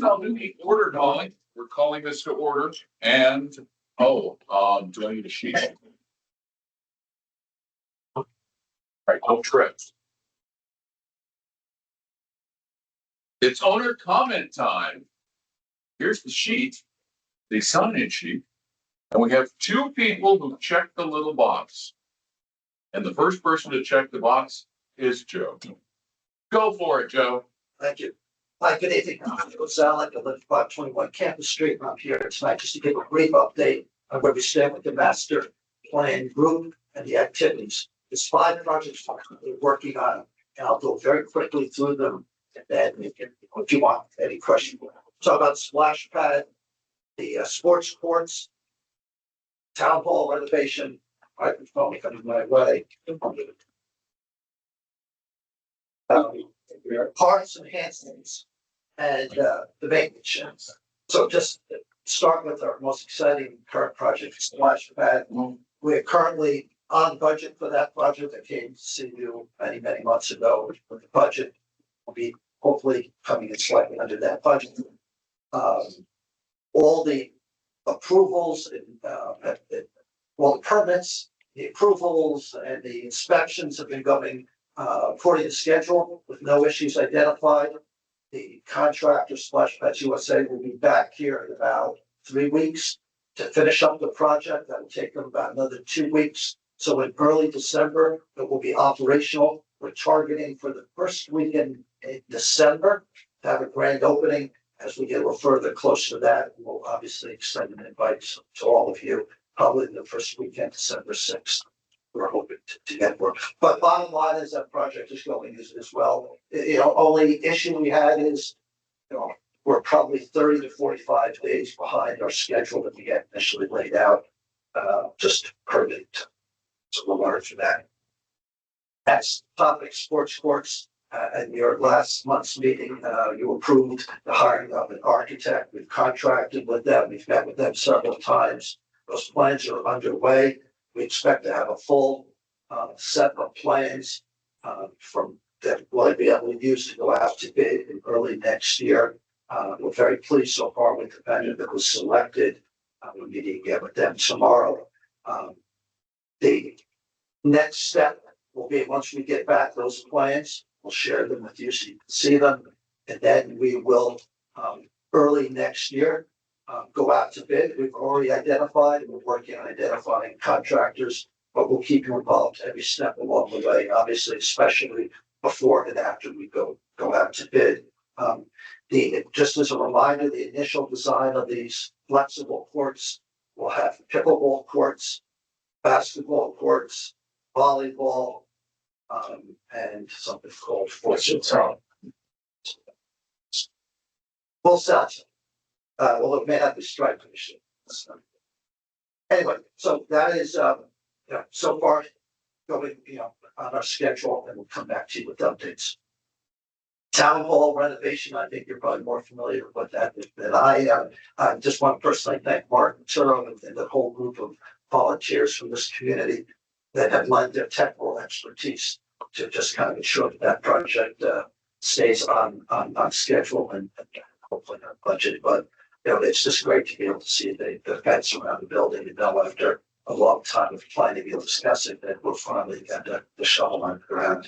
I'll do the order calling. We're calling this to order and, do I need a sheet? All right, no trips. It's owner comment time. Here's the sheet, the sign-in sheet. And we have two people who checked the little box. And the first person to check the box is Joe. Go for it, Joe. Thank you. Hi, good evening. I'm Joe Zalek. I live at 521 Campus Street. I'm here tonight just to give a brief update on where we stand with the master plan group and the activities. There's 5 projects we're working on, and I'll go very quickly through them. And then if you want any questions, talk about splash pad, the sports courts, town hall renovation. Microphone coming my way. Parts enhancements and the maintenance sheds. So just start with our most exciting current project, splash pad. We're currently on budget for that project. I came to see you many months ago with the budget. Will be hopefully coming in slightly under that budget. All the approvals and all the permits, the approvals and the inspections have been going according to schedule with no issues identified. The contractor Splash Pads USA will be back here in about 3 weeks to finish up the project. That will take them about another 2 weeks. So in early December, it will be operational. We're targeting for the first weekend in December to have a grand opening. As we get a little further closer to that, we'll obviously extend an invite to all of you, probably the first weekend, December 6th. We're hoping to get work. But bottom line is that project is going as well. Only issue we had is, we're probably 30 to 45 days behind our schedule that we had initially laid out, just permitting. So we'll learn from that. Next topic, sports courts. At your last month's meeting, you approved the hiring of an architect. We've contracted with them. We've met with them several times. Those plans are underway. We expect to have a full set of plans from that we'll be able to use to go out to bid in early next year. We're very pleased so far with the vendor that was selected. We're meeting again with them tomorrow. The next step will be once we get back those plans, we'll share them with you so you can see them. And then we will early next year go out to bid. We've already identified and we're working on identifying contractors, but we'll keep you involved every step along the way, obviously, especially before and after we go out to bid. Just as a reminder, the initial design of these flexible courts will have pickleball courts, basketball courts, volleyball, and something called fortune telling. Full sets. Well, it may have the stripe commission. Anyway, so that is so far going on our schedule, and we'll come back to you with updates. Town hall renovation, I think you're probably more familiar with that than I am. I just want to personally thank Mark Turo and the whole group of volunteers from this community that have lent their technical expertise to just kind of ensure that project stays on schedule and hopefully on budget. But it's just great to be able to see the fence around the building, and now after a long time of planning and discussing that we'll finally get the shovel on the ground.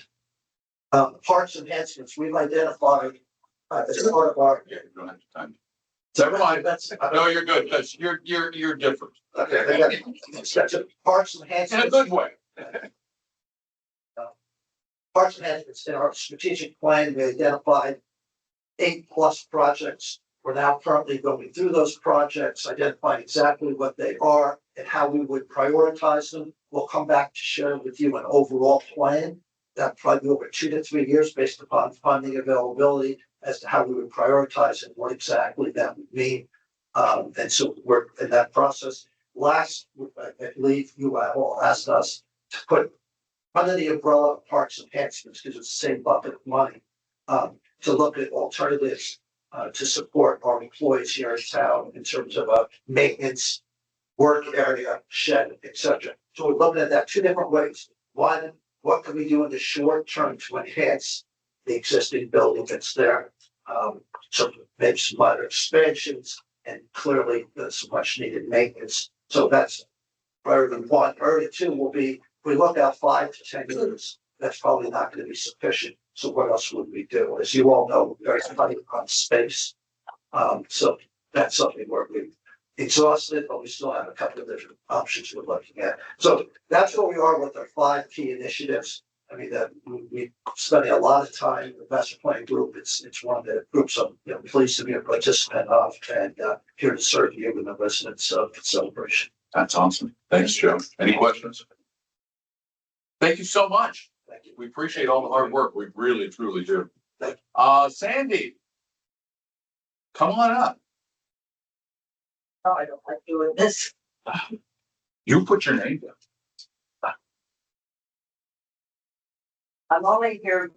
Parts enhancements we've identified as part of our. Yeah, you don't have time. Never mind. No, you're good because you're different. Okay, parts enhancements in a good way. Parts enhancements in our strategic plan. We identified 8+ projects. We're now currently going through those projects, identifying exactly what they are and how we would prioritize them. We'll come back to share with you an overall plan that probably over 2 to 3 years based upon funding availability as to how we would prioritize and what exactly that would mean. And so we're in that process. Last, I believe you all asked us to put under the umbrella of parks enhancements, because it's the same bucket of money, to look at alternatives to support our employees here in town in terms of maintenance, work area, shed, etc. So we're looking at that 2 different ways. One, what can we do in the short term to enhance the existing building that's there? So maybe some minor expansions and clearly some much needed maintenance. So that's priority one. Priority two will be, if we look out 5 to 10 years, that's probably not going to be sufficient. So what else would we do? As you all know, we're very tight on space. So that's something where we've exhausted, but we still have a couple of different options we're looking at. So that's where we are with our 5 key initiatives. I mean, that we spending a lot of time in the master plan group. It's one of the groups I'm pleased to be a participant of and here to serve you and the residents of the celebration. That's awesome. Thanks, Joe. Any questions? Thank you so much. Thank you. We appreciate all the hard work. We really, truly do. Thank Sandy, come on up. Oh, I don't like doing this. You put your name down. I'm only here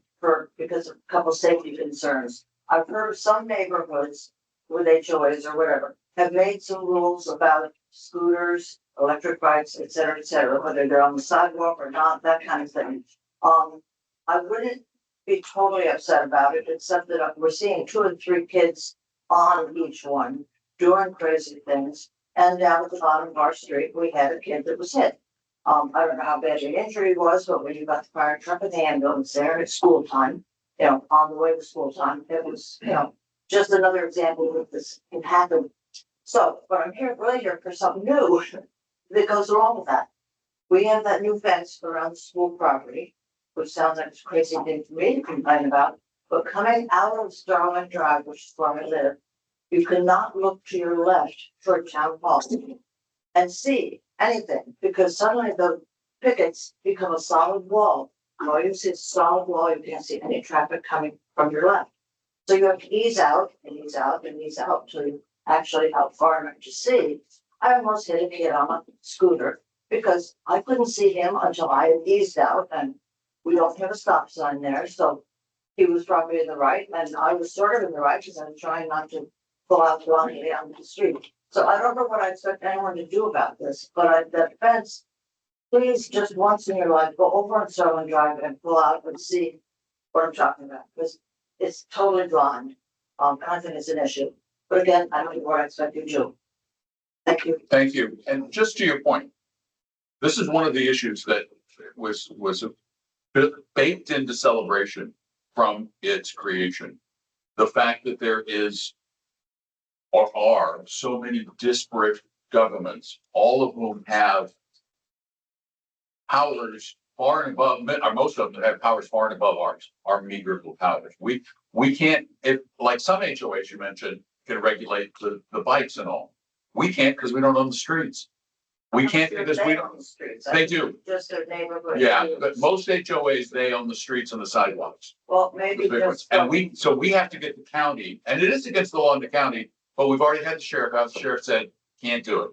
because of a couple safety concerns. I've heard of some neighborhoods with HOAs or whatever have made some rules about scooters, electric bikes, et cetera, whether they're on the sidewalk or not, that kind of thing. I wouldn't be totally upset about it, except that we're seeing 2 and 3 kids on each one doing crazy things. And down at the bottom of our street, we had a kid that was hit. I don't know how bad the injury was, but when you got the fire truck and the ambulance there at school time, on the way to school time, it was, just another example that this can happen. So, but I'm really here for something new that goes along with that. We have that new fence around the school property, which sounds like a crazy thing for me to complain about, but coming out of Starland Drive, which is where I live, you cannot look to your left for town hall and see anything, because suddenly the pickets become a solid wall. All you see is a solid wall, you can't see any traffic coming from your left. So you have to ease out and ease out and ease out till you actually out far enough to see. I almost hit a kid on a scooter because I couldn't see him until I had eased out, and we don't have a stop sign there, so he was probably in the right and I was sort of in the right because I was trying not to pull out blindly on the street. So I don't know what I expect anyone to do about this, but that fence, please just once in your life, go over on Starland Drive and pull out and see what I'm talking about, because it's totally blind. I think it's an issue, but again, I don't know what I expect you to do. Thank you. Thank you. And just to your point, this is one of the issues that was baked into celebration from its creation. The fact that there is or are so many disparate governments, all of whom have powers far and above, or most of them have powers far and above ours, our meager little powers. We can't, if like some HOAs you mentioned can regulate the bikes and all. We can't because we don't own the streets. We can't because we don't. They do. Just their neighborhood. Yeah, but most HOAs, they own the streets and the sidewalks. Well, maybe The big ones. just. And we have to get the county, and it is against the law in the county, but we've already had the sheriff out. The sheriff said, can't do it.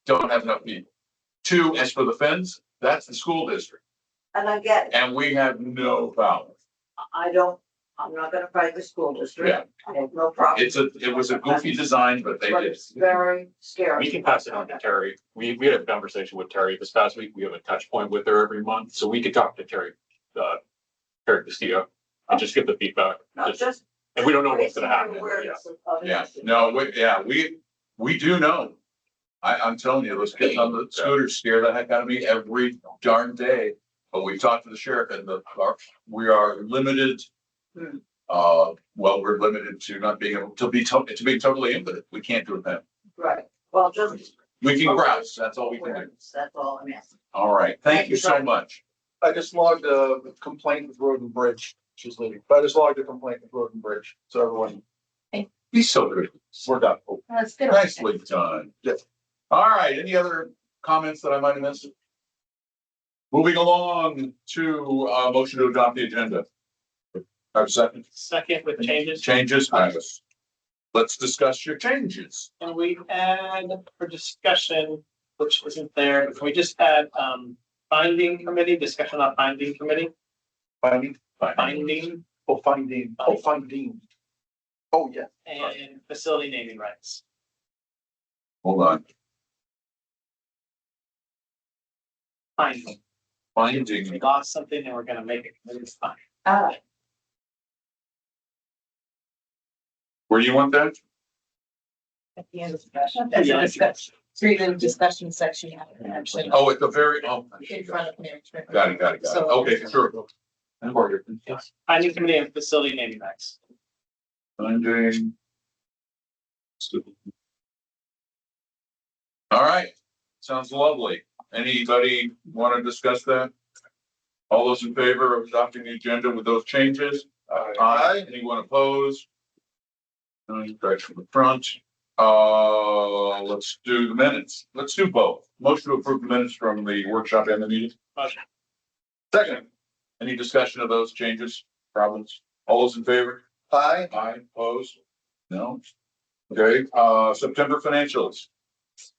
Don't have enough people. 2, as for the fence, that's the school district. And I get it. And we have no power. I'm not gonna fight the school district. Yeah. I have no problem. It was a goofy design, but they But did. it's very scary. We can pass it on to Terry. We had a conversation with Terry this past week. We have a touch point with her every month, so we could talk to Terry Castillo and just get the feedback. No, just. And we don't know what's gonna happen. raising awareness of an Yeah, issue. no, we do know. I'm telling you, those kids on the scooters scare the heck out of me every darn day. But we've talked to the sheriff and we are limited. We're limited to not being able to be totally impotent. We can't do it then. Right, well, just. We can grouse, that's all we can do. awareness, that's all I'm asking. All right, thank you so much. I just logged a complaint with Road and Bridge. She's leaving, but I just logged a complaint with Road and Bridge. So everyone, Be so good. we're done. That's good. Nicely done. Yes. All right, any other comments that I might have missed? Moving along to motion to adopt the agenda. Have a second. Second with changes, Changes, let's discuss your changes. and we add for discussion, which isn't there, but can we just add, finding committee, discussion on finding committee, Finding, finding finding. Oh, yeah. and facility naming rights. Hold on. Finding, Finding. we lost something and we're gonna make it, it's fine. Where do you want that? At the end of discussion. As a discussion. Read the discussion section. Actually. Oh, at the very, In front of management. got it. So- Okay, sure. Finding committee and facility naming rights. Finding. All right, sounds lovely. Anybody want to discuss that? All those in favor of adopting the agenda with those changes? Aye. Anyone opposed? Right from the front. Let's do the minutes. Let's do both. Motion to approve the minutes from the workshop and the meeting. Motion. Second. Any discussion of those changes, problems? All those in favor? Aye. Aye, opposed? No? Okay, September financials.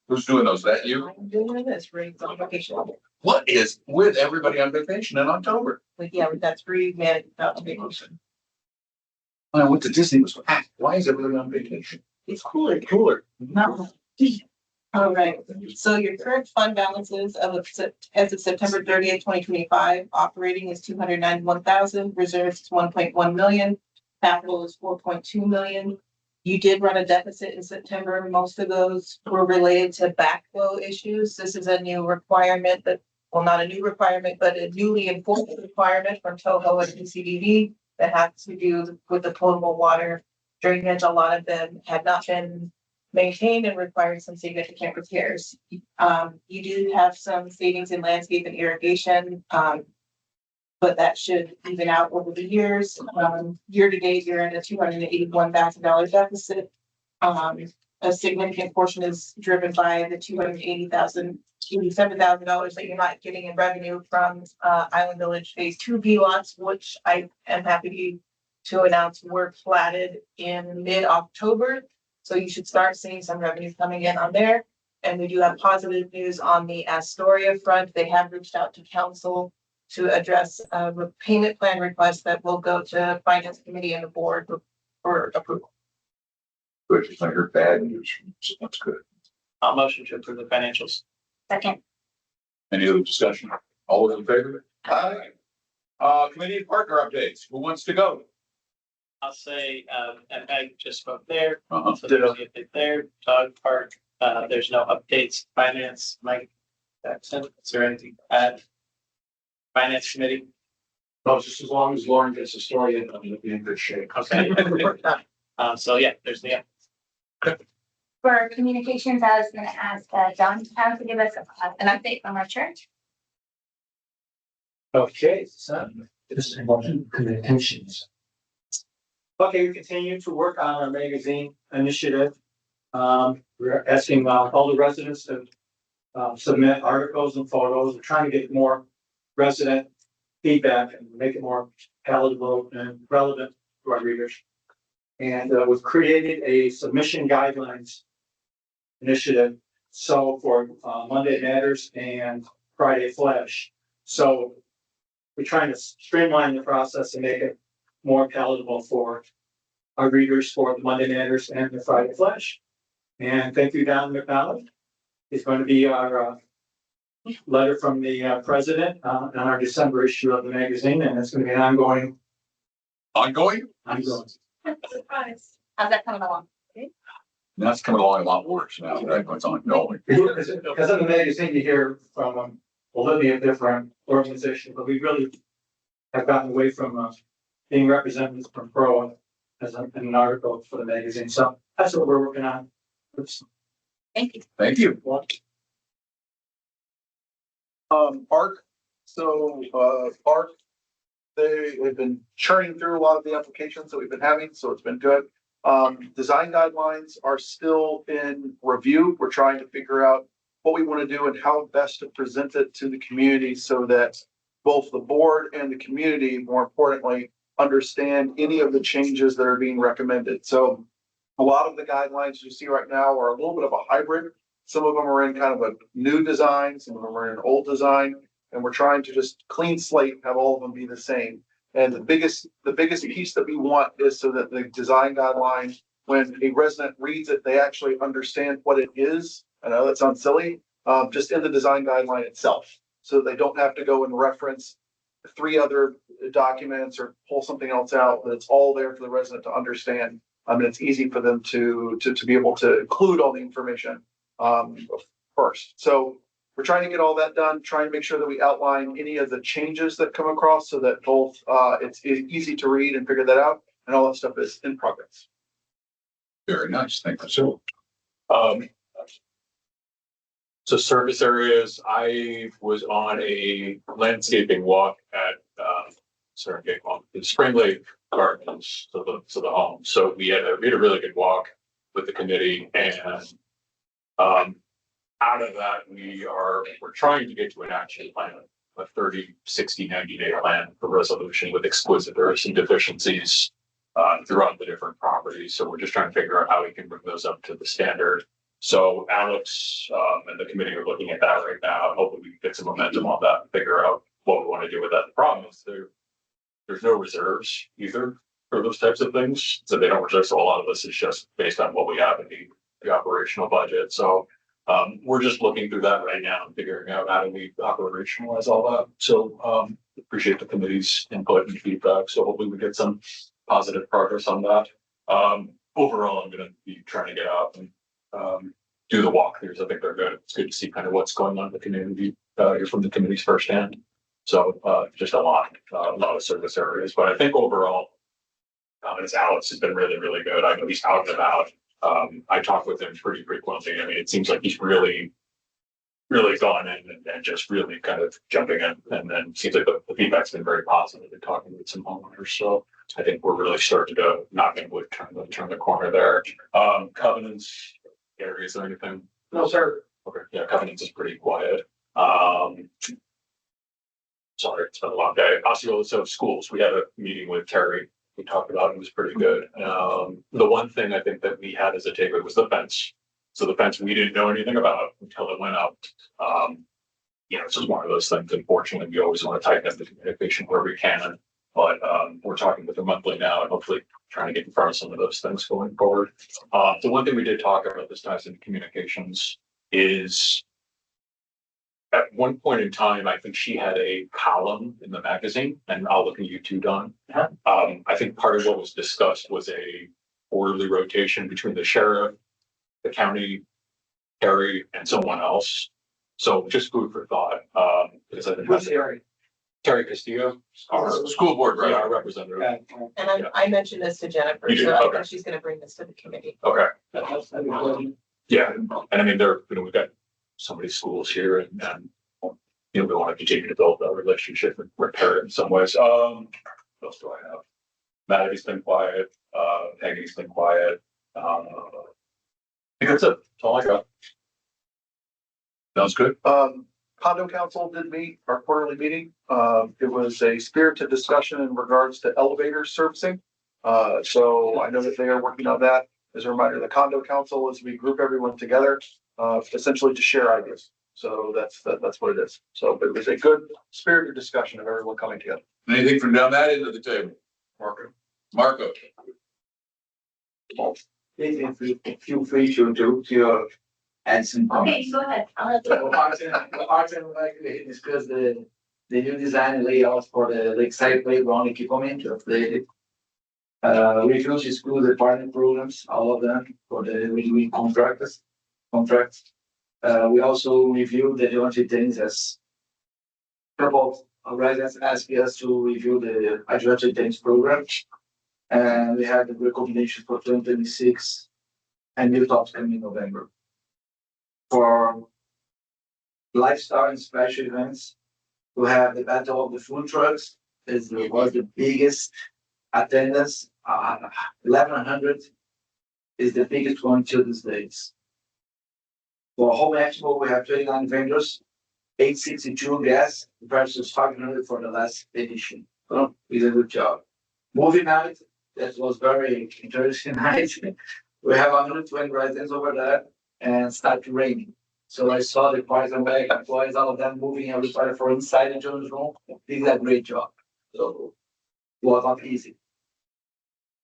Who's doing those? That you? I'm doing this, Read's on vacation. What is with everybody on vacation in October? But yeah, we got 3 men out on vacation. When I went to Disney, it was, why is everybody on vacation? It's cooler. Cooler. No. All right, so your current fund balances as of September 30th, 2025, operating is 291,000, reserves is 1.1 million, capital is 4.2 million. You did run a deficit in September. Most of those were related to backflow issues. This is a new requirement that, well, not a new requirement, but a newly enforced requirement from Toho and PCDD that has to do with the potable water drainage. A lot of them had not been maintained and required some significant repairs. You do have some savings in landscape and irrigation, but that should even out over the years. Year to date, you're at a $281,000 deficit. A significant portion is driven by the $87,000 that you're not getting in revenue from Island Village Phase 2 B lots, which I am happy to announce were platted in mid-October. So you should start seeing some revenue coming in on there. And we do have positive news on the Astoria front. They have reached out to council to address a repayment plan request that will go to finance committee and the board for approval. Good, I heard bad news. So that's good. I'll motion to approve the financials. Second. Any other discussion? All those in favor? Aye. Committee and partner updates. Who wants to go? I'll say, and Meg just spoke there. Uh-huh. So there's the update there. Dog park, there's no updates. Finance, Mike Jackson, is there anything to add? Finance committee? No, just as long as Lauren gets a story in, I'm gonna be in good shape. Okay. So yeah, there's the, For communications, I was gonna ask Johnstown to give us an update from our church. Okay, so this is important communications. Okay, we continue to work on our magazine initiative. We're asking all the residents to submit articles and photos. We're trying to get more resident feedback and make it more palatable and relevant to our readers. And we've created a submission guidelines initiative. So for Monday Matters and Friday Flash. So we're trying to streamline the process and make it more palatable for our readers for the Monday Matters and the Friday Flash. And thank you, Don McDonald. He's going to be our letter from the president on our December issue of the magazine, and it's going to be an ongoing. Ongoing? Surprise. How's that coming along? That's coming along a lot worse now, right? It's ongoing. Because in the magazine, you hear from a litany of different organizations, but we really have gotten away from being represented from CROA as an article for the magazine. So that's what we're working on. Thank you. Thank you. Park, so, Park, they have been churning through a lot of the applications that we've been having, so it's been good. Design guidelines are still in review. We're trying to figure out what we want to do and how best to present it to the community so that both the board and the community, more importantly, understand any of the changes that are being recommended. So a lot of the guidelines you see right now are a little bit of a hybrid. Some of them are in kind of a new design, some of them are in an old design, and we're trying to just clean slate, have all of them be the same. And the biggest piece that we want is so that the design guidelines, when a resident reads it, they actually understand what it is. I know that sounds silly, just in the design guideline itself, so they don't have to go and reference 3 other documents or pull something else out, but it's all there for the resident to understand. And it's easy for them to be able to include all the information, first. So we're trying to get all that done, trying to make sure that we outline any of the changes that come across so that both, it's easy to read and figure that out, and all that stuff is in progress. Very nice. Thank you. So, Um, so service areas, I was on a landscaping walk at, the Spring Lake Gardens, so the home. So we had a really good walk with the committee, and, out of that, we're trying to get to an action plan, a 30, 60, 90-day plan for resolution with exquisite errors and deficiencies throughout the different properties. So we're just trying to figure out how we can bring those up to the standard. So Alex and the committee are looking at that right now. Hopefully we can get some momentum on that and figure out what we want to do with that. The problem is there's no reserves either for those types of things. So they don't reserve. So a lot of this is just based on what we have in the operational budget. So we're just looking through that right now and figuring out how do we operationalize all that. So appreciate the committee's input and feedback. So hopefully we get some positive progress on that. Overall, I'm going to be trying to get out and do the walkthroughs. I think they're good. It's good to see kind of what's going on in the community, hear from the committees firsthand. So just a lot of service areas, but I think overall, as Alex has been really, really good. I know he's out and about. I talk with him pretty frequently. I mean, it seems like he's really gone in and just really kind of jumping in, and then seems like the feedback's been very positive in talking with some homeowners. So I think we're really starting to knock on wood, turn the corner there. Covenants, Gary, is there anything? No, sir. Okay, yeah, Covenants is pretty quiet. Sorry, it's been a long day. Osceola, so schools, we had a meeting with Terry. We talked about it, was pretty good. The one thing I think that we had as a takeaway was the fence. So the fence we didn't know anything about until it went up. It's just one of those things. Unfortunately, we always want to tighten up the communication where we can. But we're talking with them monthly now and hopefully trying to get in front of some of those things going forward. The one thing we did talk about this ties into communications is at one point in time, I think she had a column in the magazine, and I'll look at you too, Don. I think part of what was discussed was a orderly rotation between the sheriff, the county, Terry, and someone else. So just food for thought. Because I think Who's Terry? Terry Castillo, our school board, yeah, right? our representative. And I mentioned this to Jennifer, You did? so I Okay. think she's gonna bring this to the committee. Okay. That'd be good. Yeah, and I mean, we've got so many schools here, and we want to continue to build that relationship and repair it in some ways. What else do I have? Maddie's been quiet. Peggy's been quiet. I think that's it. That's all I got. Sounds good. Condo Council did meet our quarterly meeting. It was a spirited discussion in regards to elevator servicing. So I know that they are working on that. As a reminder, the Condo Council is we group everyone together, essentially to share ideas. So that's what it is. So it was a good spirited discussion of everyone coming together. Anything from down that end of the table? Marco. Feel free to add some Okay, comments. go ahead. I'll let you. Artem would like to discuss the new design layout for the lakeside playground equipment updated. Refuse the school department programs, all of them for the renewing contracts. We also reviewed the adjunct things as couple of residents asked us to review the adjunct things program. And we had the recommendations for 2026 and new tops coming in November. For lifestyle and special events, we have the Battle of the Food Trucks. This was the biggest attendance. 1,100 is the biggest one till these days. For Home Expo, we have 29 vendors, 862 guests versus 500 for the last edition. So we did a good job. Movie night, that was very interesting night. We have 120 residents over there and start raining. So I saw the parts and back employees, all of them moving everybody from inside the children's room. They did a great job. So it was not easy.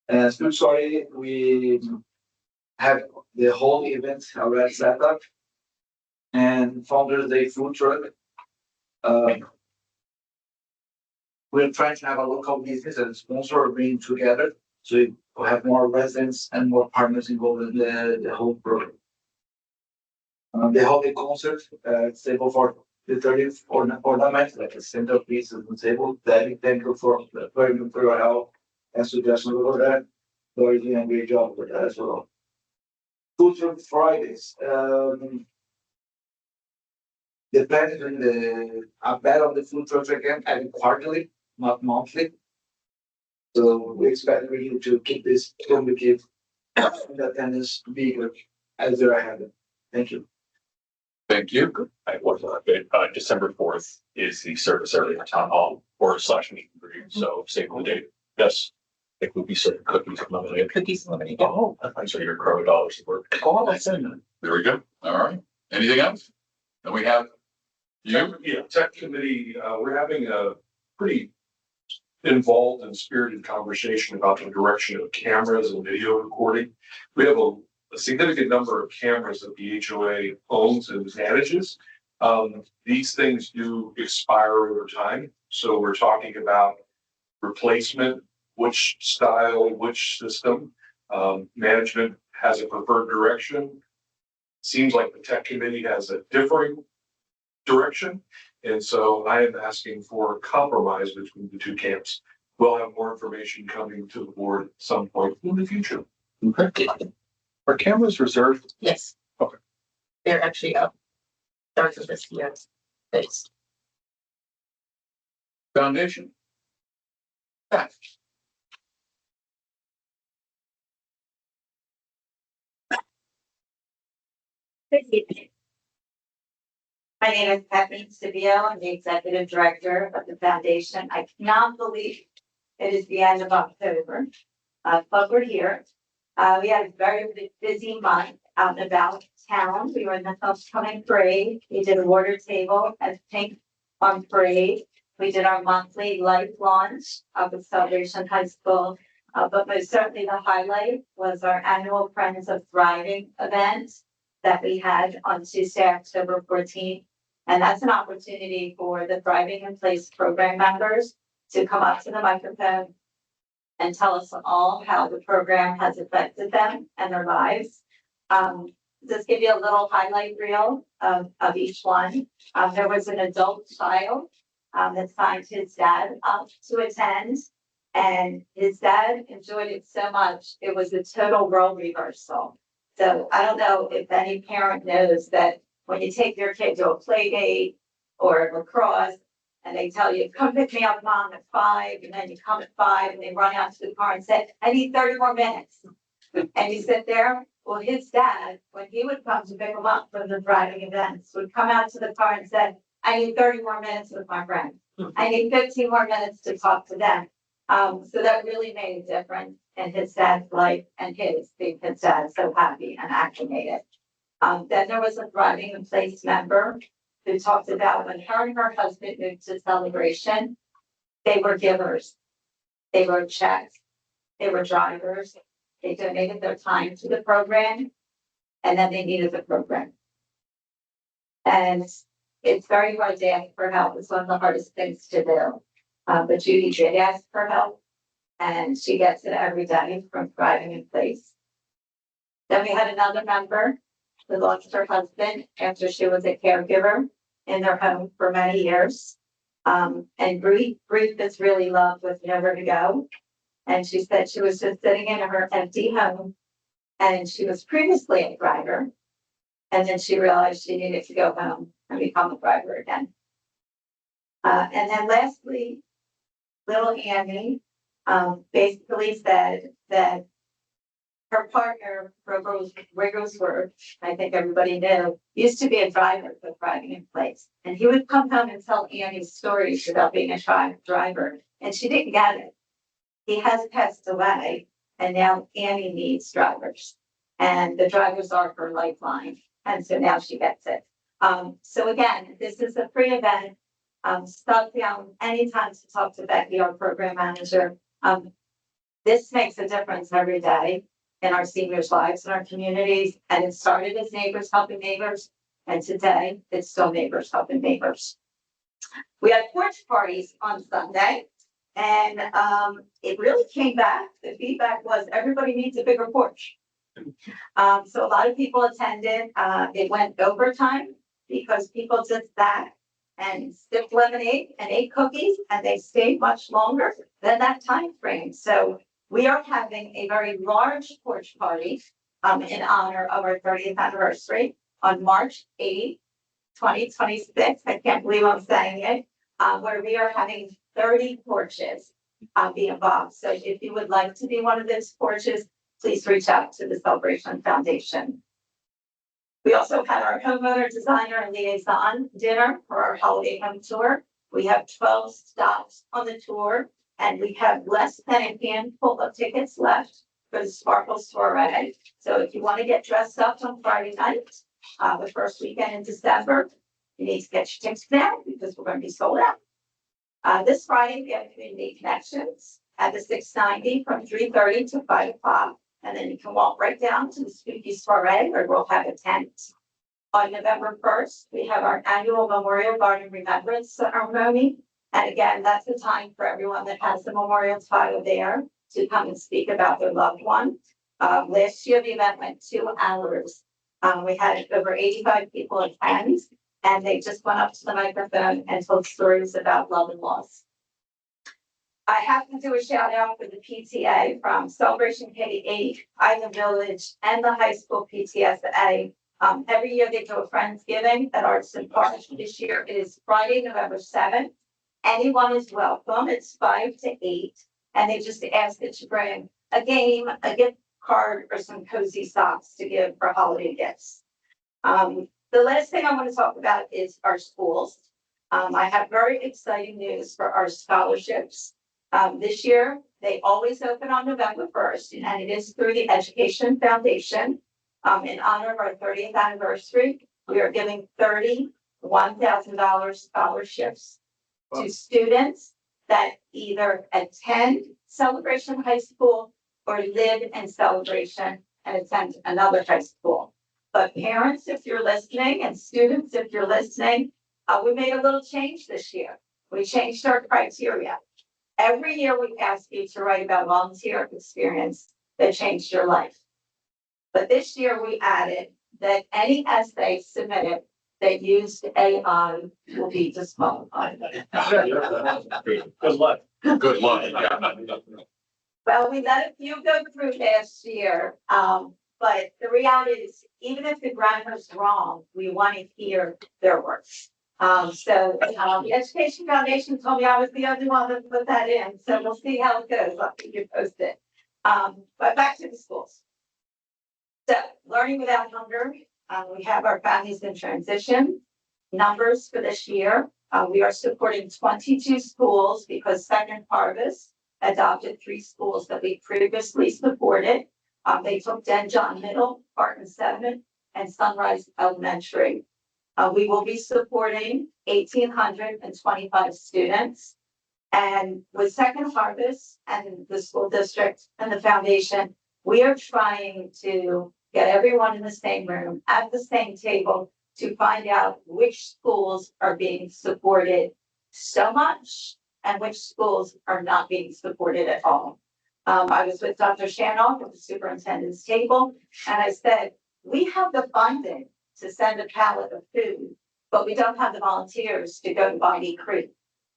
And good story, we have the whole event already set up. And Founders Day food truck. We're trying to have a local business and sponsor bring together. So to have more residents and more partners involved in the whole program. They hold a concert, table for the 30th ornament, like a centerpiece of the table. Thank you for your help and suggestions over that. Lori doing a great job with that as well. Food truck Fridays. The plan is doing a bet on the food trucks again, every quarterly, not monthly. So we expect really to keep this complicated the attendance bigger as they're ahead. Thank you. Thank you. I was December 4th is the service area at town hall or / meet and greet. So save the date. Yes. I think we'll be serving cookies and lemonade. Cookies and lemonade. Oh, so your CROA dollars work. Oh, that's in. There we go. All right. Anything else? Then we have you. Yeah, tech committee, we're having a pretty involved and spirited conversation about the direction of cameras and video recording. We have a significant number of cameras that the HOA owns and manages. These things do expire over time. So we're talking about replacement, which style, which system. Management has a preferred direction. Seems like the tech committee has a differing direction. And so I am asking for a compromise between the two camps. We'll have more information coming to the board at some point in the future. Okay. Are cameras reserved? Yes. Okay. They're actually up. Start of this year. Thanks. Foundation? That. Good evening. My name is Kathleen Sibio. I'm the executive director of the foundation. I cannot believe it is the end of October, but we're here. We had a very busy month out and about town. We were in the homecoming parade. We did a water table at Pink on parade. We did our monthly light launch of the Celebration High School. But most certainly the highlight was our annual Friends of Thriving event that we had on Tuesday, October 14th. And that's an opportunity for the Thriving in Place program members to come up to the microphone and tell us all how the program has affected them and their lives. Just give you a little highlight reel of each one. There was an adult child that signed his dad up to attend. And his dad enjoyed it so much, it was a total role reversal. So I don't know if any parent knows that when you take your kid to a play date or lacrosse, and they tell you, come pick me up, mom, at 5, and then you come at 5, and they run out to the car and say, I need 30 more minutes. And you sit there. Well, his dad, when he would come to pick him up from the driving events, would come out to the car and said, I need 30 more minutes with my friend. I need 15 more minutes to talk to them. So that really made a difference in his dad's life and being his dad so happy and acclimated. Then there was a Thriving in Place member who talked about when her and her husband moved to Celebration, they were givers. They wrote checks. They were drivers. They donated their time to the program, and then they needed the program. And it's very hard to ask for help. It's one of the hardest things to do. But Judy did ask for help, and she gets it every day from Thriving in Place. Then we had another member who lost her husband after she was a caregiver in their home for many years. And grief is really love with nowhere to go. And she said she was just sitting in her empty home, and she was previously a driver. And then she realized she needed to go home and become a driver again. And then lastly, little Annie basically said that her partner, Wigglesworth, I think everybody knew, used to be a driver for Thriving in Place. And he would come home and tell Annie's stories about being a driver, and she didn't get it. He has passed away, and now Annie needs drivers. And the drivers are her lifeline. And so now she gets it. So again, this is a free event. Stop down anytime to talk to Becky, our program manager. This makes a difference every day in our seniors' lives and our communities. And it started as Neighbors Helping Neighbors. And today it's still Neighbors Helping Neighbors. We had porch parties on Sunday. And, it really came back. The feedback was everybody needs a bigger porch. So a lot of people attended. It went overtime because people just sat and sipped lemonade and ate cookies, and they stayed much longer than that time frame. So we are having a very large porch party in honor of our 30th anniversary on March 8th, 2026. I can't believe I'm saying it, where we are having 30 porches be involved. So if you would like to be one of those porches, please reach out to the Celebration Foundation. We also had our homeowner, designer, and liaison dinner for our holiday home tour. We have 12 stops on the tour, and we have less than a handful of tickets left for the Sparkle Soiree. So if you want to get dressed up on Friday night, the first weekend in December, you need to get your tickets now because we're going to be sold out. This Friday, we have Community Connections at the 690 from 3:30 to 5 o'clock. And then you can walk right down to the Spooky Soiree where we'll have a tent. On November 1st, we have our annual Memorial Garden Remembrance Ceremony. And again, that's the time for everyone that has the memorial tile there to come and speak about their loved one. Last year, the event went 2 hours. We had over 85 people attend, and they just went up to the microphone and told stories about love and loss. I have to do a shout out for the PTA from Celebration K-8, Island Village, and the high school PTSA. Every year they do a Friendsgiving at Artisan Park. This year it is Friday, November 7th. Anyone is welcome. It's 5 to 8. And they just ask that you bring a game, a gift card, or some cozy socks to give for holiday gifts. The last thing I want to talk about is our schools. I have very exciting news for our scholarships. This year, they always open on November 1st, and it is through the Education Foundation. In honor of our 30th anniversary, we are giving $31,000 scholarships to students that either attend Celebration High School or live in Celebration and attend another high school. But parents, if you're listening, and students, if you're listening, we made a little change this year. We changed our criteria. Every year we ask you to write about volunteer experience that changed your life. But this year we added that any essay submitted that used AI will be disqualified. Good luck. Good luck. Yeah. Well, we let a few go through last year, but the reality is, even if the grammar's wrong, we want to hear their work. The Education Foundation told me I was the only one that put that in, so we'll see how it goes. I'll keep you posted. But back to the schools. So, Learning Without Hunger, we have our Families in Transition numbers for this year. We are supporting 22 schools because Second Harvest adopted 3 schools that we previously supported. They took Den John Middle, Barton 7, and Sunrise Elementary. We will be supporting 1,825 students. And with Second Harvest and the school district and the foundation, we are trying to get everyone in the same room at the same table to find out which schools are being supported so much and which schools are not being supported at all. I was with Dr. Shanoff at the superintendent's table, and I said, we have the funding to send a pallet of food, but we don't have the volunteers to go to Boggy Creek.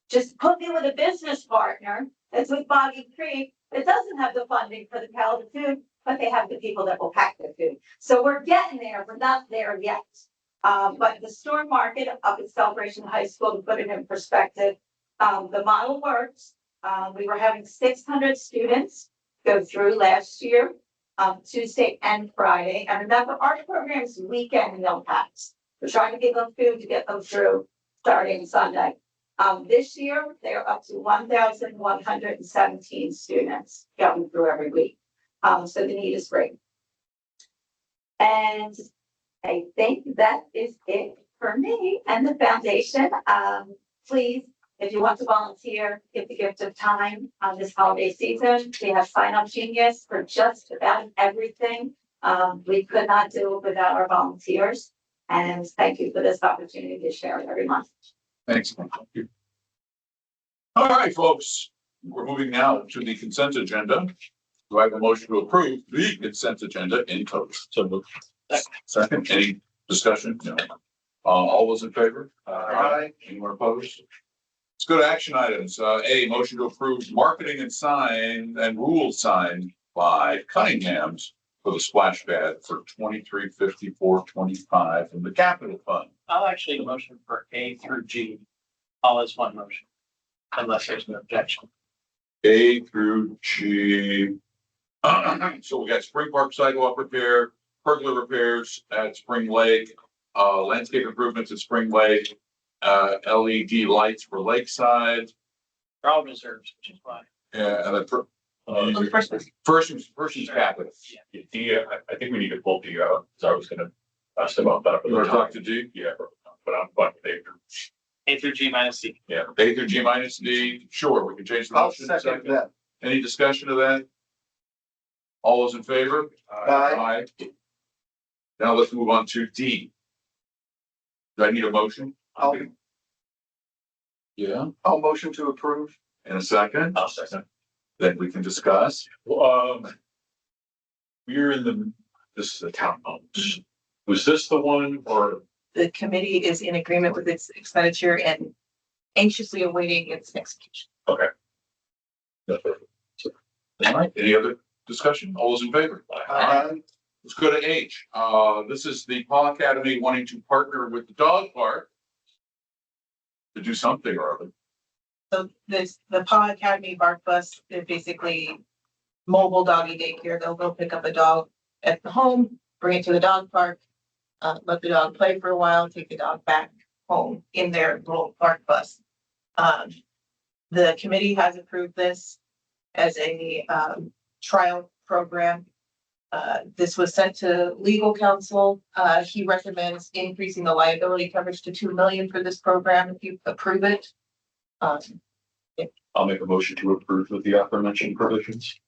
Just put me with a business partner that's with Boggy Creek that doesn't have the funding for the pallet of food, but they have the people that will pack the food. So we're getting there. We're not there yet. But the store market up at Celebration High School, to put it in perspective, the model works. We were having 600 students go through last year, Tuesday and Friday. And remember, our program's weekend meal packs. We're trying to give them food to get them through starting Sunday. This year, they're up to 1,117 students going through every week. So the need is great. And I think that is it for me and the foundation. Please, if you want to volunteer, give the gift of time on this holiday season. We have Sign Up Genius for just about everything. We could not do it without our volunteers. And thank you for this opportunity to share it every month. Thanks. All right, folks. we're moving now to the consent agenda. Do I have a motion to approve the consent agenda in total? So moved. Second, any discussion? No. All those in favor? Aye. Anyone opposed? Let's go to action items. A, motion to approve marketing and sign and rules signed by Cunningham's for the splash pad for 235425 from the capital fund. I'll actually motion for A through G, all as one motion, unless there's an objection. A through G. So we got Spring Park sidewalk repair, pergola repairs at Spring Lake, landscape improvements at Spring Lake, LED lights for Lakeside. They're all reserves, which is why. Yeah, and then The first one. first is capital. Yeah, D, I think we need to pull D out, so I was gonna ask about that. You want to talk to D? Yeah, but I'm fine with A. A through G minus C. Yeah. A through G minus D. Sure, we can change the I'll motion. second that. Any discussion of that? All those in favor? Aye. Now let's move on to D. Do I need a motion? Yeah, I'll motion to approve. in a second, I'll second. then we can discuss. We're this is the town homes. Was this the one or? The committee is in agreement with its expenditure and anxiously awaiting its execution. All right, any other discussion? All those in favor? Aye. Let's go to H. This is the Paw Academy wanting to partner with the dog park to do something or other. So the Paw Academy Bark Bus, they're basically mobile doggy daycare. They'll go pick up a dog at the home, bring it to the dog park, let the dog play for a while, take the dog back home in their little bark bus. The committee has approved this as a trial program. This was sent to legal counsel. He recommends increasing the liability coverage to 2 million for this program if you approve it. I'll make a motion to approve with the aforementioned provisions.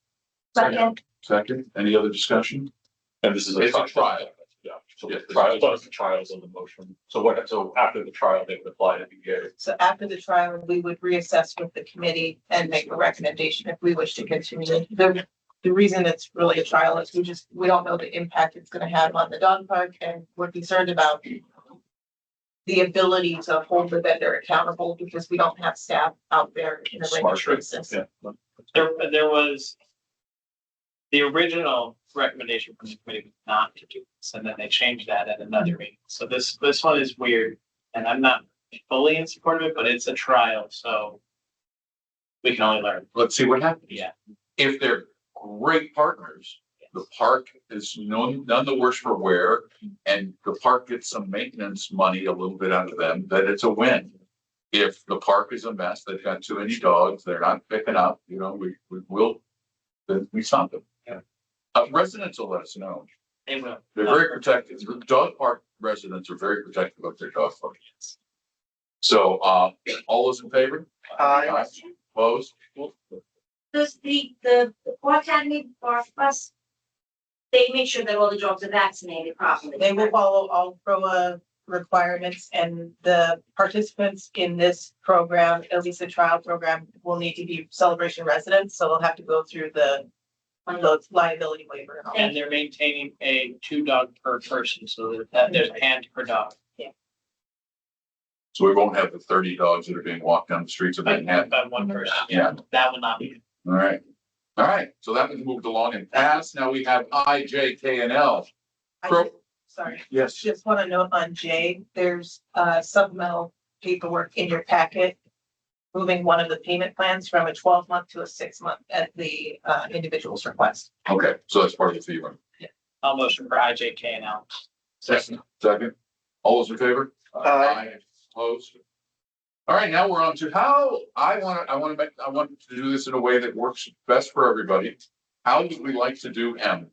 Second. Second, any other discussion? And this is It's a trial. Yeah, so Yeah, the trials on the motion. So after the trial, they would apply to BA. So after the trial, we would reassess with the committee and make a recommendation if we wish to continue. The reason it's really a trial is we don't know the impact it's gonna have on the dog park, and we're concerned about the ability to hold the vendor accountable because we don't have staff out there in a regular Smart. basis. Yeah. There was the original recommendation from the committee was not to do this, and then they changed that at another meeting. So this one is weird, and I'm not fully in support of it, but it's a trial, so we can only learn. Let's see what happens. Yeah. If they're great partners, the park is none the worse for wear, and the park gets some maintenance money a little bit out of them, then it's a win. If the park is a mess, they've got too many dogs, they're not picking up, we will, then we stop them. Yeah. Residents will let us know. They will. They're very protective. Dog park residents are very protective of their dog park. So, all those in favor? Aye. Opposed? Does the Paw Academy Bark Bus, they make sure that all the dogs are vaccinated properly? They will follow all CROA requirements, and the participants in this program, at least the trial program, will need to be Celebration residents, so they'll have to go through the liability waiver and all. And they're maintaining a 2 dog per person, so that there's a hand per dog. So we won't have the 30 dogs that are being walked down the streets of Manhattan. By one person. Yeah. That would not be. All right. All right. So that was moved along and passed. Now we have I, J, K, and L. Sorry, Yes. just want to note on J, there's supplemental paperwork in your packet, moving one of the payment plans from a 12-month to a 6-month at the individual's request. Okay. So that's part of the fee run. I'll motion for I, J, K, and L. Second. All those in favor? Aye. Opposed? All right, now we're on to how I want to do this in a way that works best for everybody. How do we like to do M?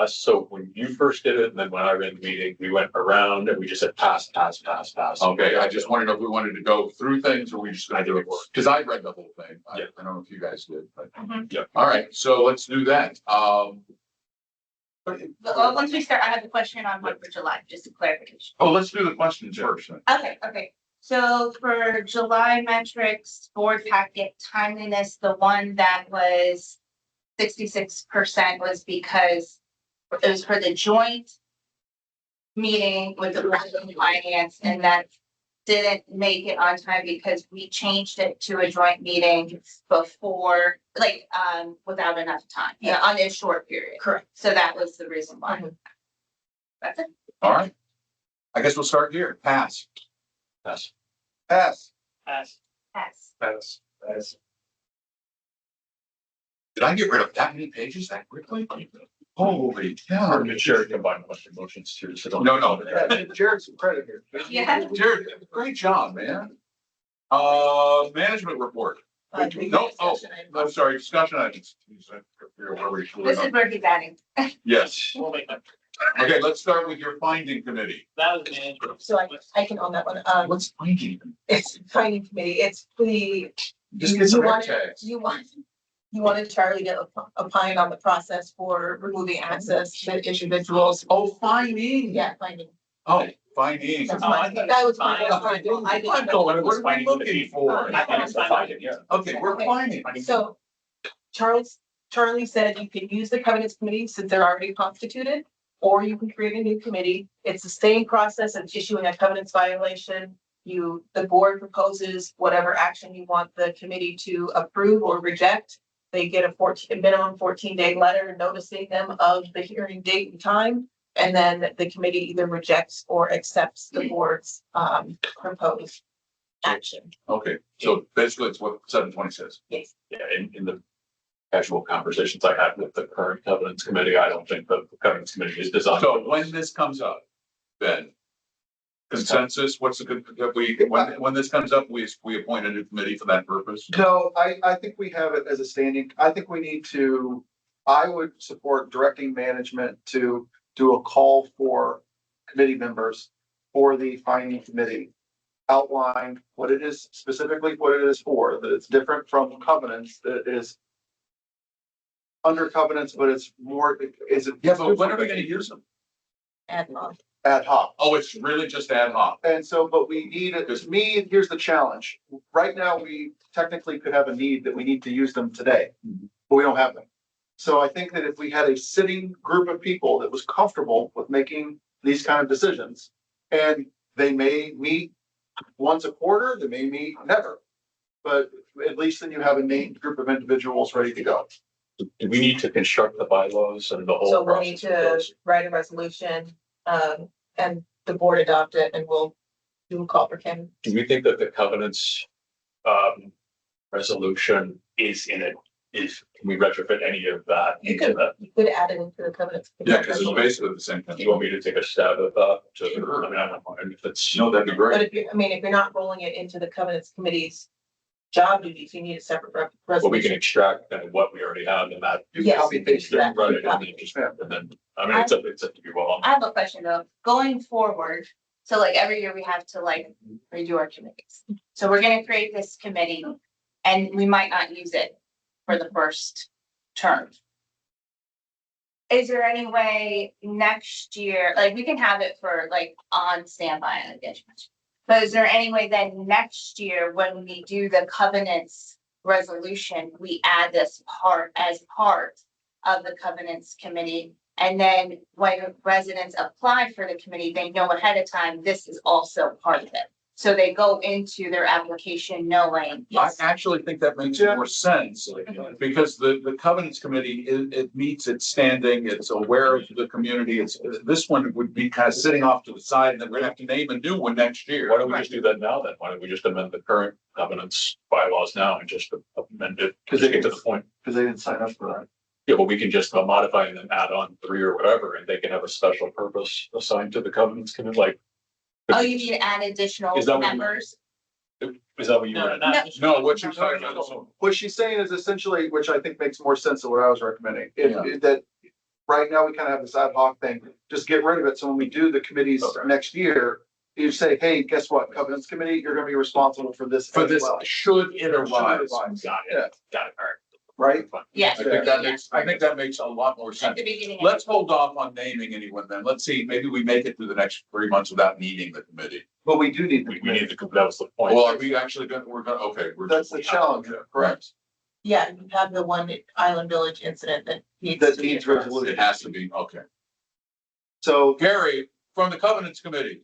So when you first did it, and then when I ran the meeting, we went around and we just said pass. Okay, I just wanted to know if we wanted to go through things or we just gonna do it, because I read the whole thing. I don't know if you guys did, but. Yeah. All right, so let's do that. Once we start, I have a question on one for July, just a clarification. Oh, let's do the questions first. then. Okay. So for July metrics, board packet timeliness, the one that was 66% was because it was for the joint meeting with the Board of Finance, and that didn't make it on time because we changed it to a joint meeting before, without enough time, on a short period. Correct. So that was the reason why. Mhm. That's it. All right. I guess we'll start here. Pass. Yes. Pass. Pass. Yes. That's. Did I get rid of that many pages that quickly? Holy cow. Or did Sherry combine a bunch of motions too? So don't. No. Jared, some credit here. Yeah. Jared, great job, man. Management report. No, I'm sorry, discussion items. This is where he's adding. Yes. We'll make that. Okay, let's start with your finding committee. That was management. So I can own that one. What's finding? It's finding committee. It's the, Just get some You want- tags. you wanted Charlie to opine on the process for removing access to individuals. Oh, finding. Yeah, finding. Oh, finding. That's Oh, I my, thought that was fine. my, I didn't. What are we looking for? I think it's the finding, yeah. Okay, we're finding. So Charlie said you can use the covenants committee since they're already constituted, or you can create a new committee. It's the same process of issuing a covenants violation. The board proposes whatever action you want the committee to approve or reject. They get a minimum 14-day letter noticing them of the hearing date and time. And then the committee either rejects or accepts the board's proposed action. Okay, so basically it's what 720 says. Yes. Yeah, in the casual conversations I had with the current governance committee, I don't think the governance committee is designed. So when this comes up, Ben, consensus, what's the good, when this comes up, we appoint a new committee for that purpose? No, I think we have it as a standing. I think we need to, I would support directing management to do a call for committee members for the finding committee. Outline what it is, specifically what it is for, that it's different from covenants, that it is under covenants, but it's more, is it? Yeah, but when are we gonna use them? Ad hoc. Ad hoc. Oh, it's really just ad hoc. And so, but we need it, to me, here's the challenge. Right now, we technically could have a need that we need to use them today, but we don't have them. So I think that if we had a sitting group of people that was comfortable with making these kind of decisions, and they may meet once a quarter, they may meet never. But at least then you have a named group of individuals ready to go. Do we need to construct the bylaws and the whole So we'll need process of to those? write a resolution, and the board adopt it, and we'll do a call for Kim. Do we think that the covenants resolution is in it? Can we retrofit any of that You into could, that? you could add it into the covenants. Yeah, because it's basically the same Do thing. you want me to take a stab at that? I mean, I don't mind if it's. No, that'd be But great. if you're not rolling it into the covenants committee's job duties, you need a separate But we can resolution. extract kind of what we already have in that. You Yes, copy you can paste do that. Right, and then just, and then, I mean, it's up to you all. I have a question though, going forward, so like every year we have to like redo our committees. So we're gonna create this committee and we might not use it for the first term. Is there any way next year, like we can have it for like on standby, I guess. But is there any way then next year when we do the covenants resolution, we add this part as part of the covenants committee? And then when residents apply for the committee, they know ahead of time, this is also part of it. So they go into their application knowing. I actually think that makes more sense, because the covenants committee, it meets its standing, it's aware of the community, this one would be kind of sitting off to the side, and then we're gonna have to name a new one next year. Why don't we just do that now then? Why don't we just amend the current covenants bylaws now and just amend it? Because they get to the point. Because they didn't sign up for that. Yeah, but we can just modify and then add on 3 or whatever, and they can have a special purpose assigned to the covenants committee, like. Oh, you need to add additional Is that what you- members? Is that what you No, want? not. No, what you're talking about is. What she's saying is essentially, which I think makes more sense than what I was recommending, Yeah. that right now we kind of have this ad hoc thing, just get rid of it. So when we do the committees Okay. next year, you say, hey, guess what, covenants committee, you're gonna be responsible for this. For as this, well. should it arise? Got it, got it, all right. right? Yes. I think that makes a lot more At sense. the beginning. Let's hold off on naming anyone then. Let's see, maybe we make it through the next 3 months without needing the committee. But we do need the We committee. need to, that was the point. Well, are we actually gonna, okay. That's the challenge, Correct. Yeah, you have the one Island Village incident that needs. That to be needs addressed. resolution. It has to be, okay. So Gary, from the Covenants Committee,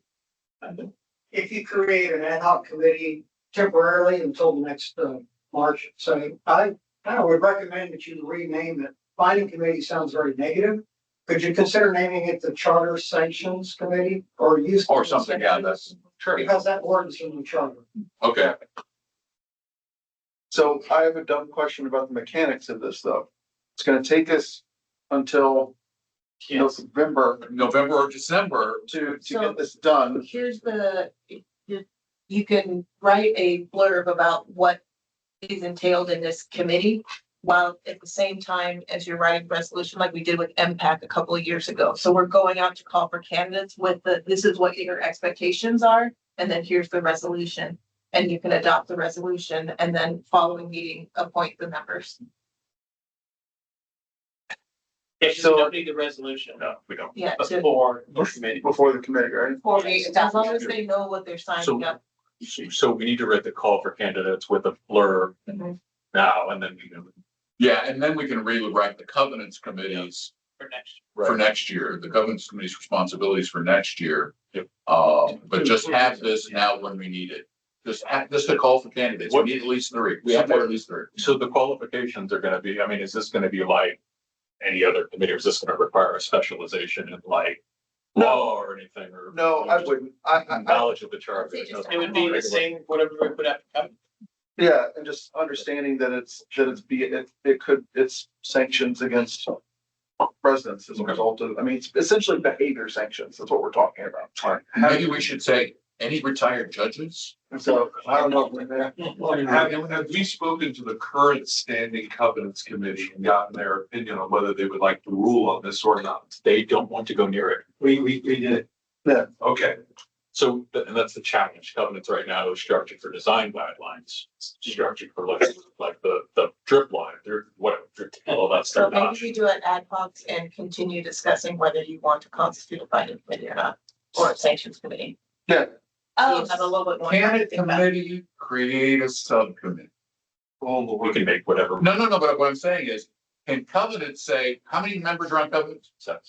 If you create an ad hoc committee temporarily until the next March, so I kind of would recommend that you rename it. Finding committee sounds very negative. Could you consider naming it the Charter Sanctions Committee or use? or something, yeah, that's, sure, Because that word is in the charter. okay. So I have a dumb question about the mechanics of this, though. It's gonna take us until, November November or December, to So- get this done. Here's the, you can write a blurb about what is entailed in this committee, while at the same time as you're writing resolution, like we did with MPAC a couple of years ago. So we're going out to call for candidates with this is what your expectations are, and then here's the resolution. And you can adopt the resolution and then following meeting, appoint the members. If you don't need the resolution. No, we don't. Yeah, to, Before the committee. Before the committee, right? for me, as long as they know what they're signing up. So we need to write the call for candidates with a blurb Mhm. now, and then we can. yeah, and then we can rewrite the Covenants Committees For next. for next year, the Governance Committee's responsibilities for next year. Yep. But just have this now when we need it. Just a call for candidates. We need at least 3. We have to have at least 3. So the qualifications are gonna be, I mean, is this gonna be like any other committee, or is this gonna require a specialization in like law or anything, or? No, I wouldn't. I, Knowledge of the charter. It It would be the same, whatever we put out. yeah, and just understanding that it's sanctions against residents as a result of, I mean, it's essentially behavior sanctions. That's what we're talking about. Maybe we should say, any retired judges? So I don't know. Have we spoken to the current standing covenants committee and gotten their opinion on whether they would like to rule on this or not? They don't want to go near it. We did it. Okay, So, and that's the challenge. Covenants right now is structured for design guidelines, structured for like the drip line, whatever, all that So stuff. maybe we do an ad hoc and continue discussing whether you want to constitute a finding committee or not, or a sanctions committee. Yeah, So you have a little bit more. Can time a to think about. committee create a subcommittee? We can make whatever. No, but what I'm saying is, can Covenant say, how many members are on Covenant? 7.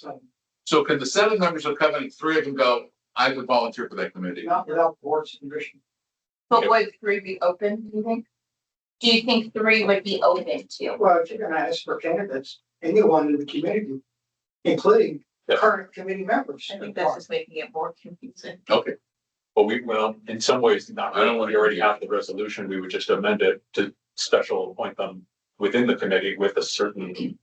So can the 7 members of Covenant, 3 of them go, I would volunteer for that committee? Not without board's permission. But would 3 be open, do you think? Do you think 3 would be open to? Well, if you're gonna ask for candidates, anyone in the community, including Yeah. current committee members. I think that's just making it more confusing. Okay, Well, in some ways, not, I don't want we already have the resolution. We would just amend it to special appoint them within the committee with a certain,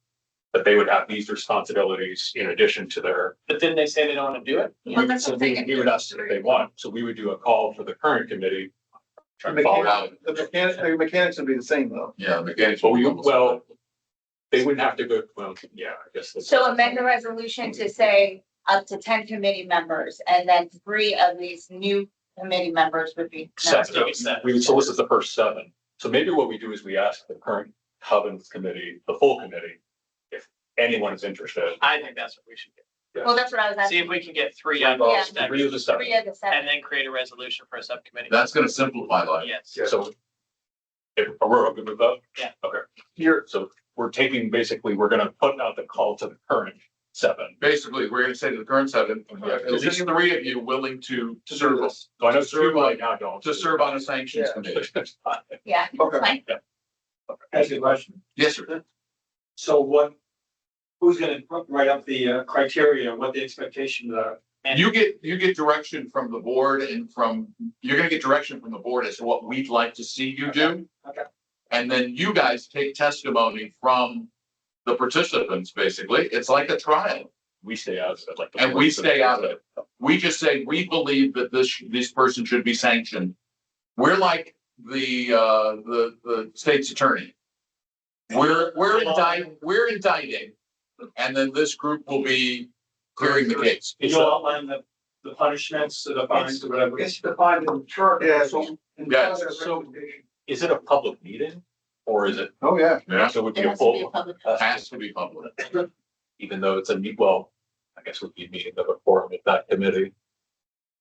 that they would have these responsibilities in addition to their. But didn't they say they don't want to do it? Well, that's So what I'm saying. we would ask if they want, so we would do a call for the current committee. Try to follow out. the mechanics would be the same though. yeah, the mechanics. Well, they wouldn't have to go, well, yeah, I guess. that's- So amend the resolution to say up to 10 committee members, and then 3 of these new committee members would be. Seven. We would solicit the first 7. So maybe what we do is we ask the current Covenants committee, the full committee, if anyone is interested. I think that's what we should get. Well, that's what I was See if asking. we can get 3 on Yeah. both steps, 3 of the 7. 3 of the 7. and then create a resolution for a subcommittee. That's gonna simplify life. Yes. So. If we're good with that? Yeah. Okay. So we're taking, basically, we're gonna put out the call to the current 7. Basically, we're gonna say to the current 7, at least 3 of you willing to serve, this. So I know To serve 2 right now don't. to serve on a sanctions Yeah. committee. Yeah. Okay. Fine. Ask you a question. Yes, sir. So who's gonna write up the criteria, what the expectations are? You get direction from the board and you're gonna get direction from the board as to what we'd like to see you do. Okay. And then you guys take testimony from the participants, basically. It's like a trial. We stay out of it, like. And we stay out of it. We just say, we believe that this person should be sanctioned. We're like the state's attorney. We're indicting, and then this group will be clearing the case. Did you outline the punishments, the fines, or whatever? It's defined in the charter. Yeah, so- And Yes, other so- recommendations. Is it a public meeting? or is it, Oh, yeah. Yeah, so it would It be a has to be a full, public. has to be public. even though it's a meet, well, I guess would be a meeting of a forum of that committee.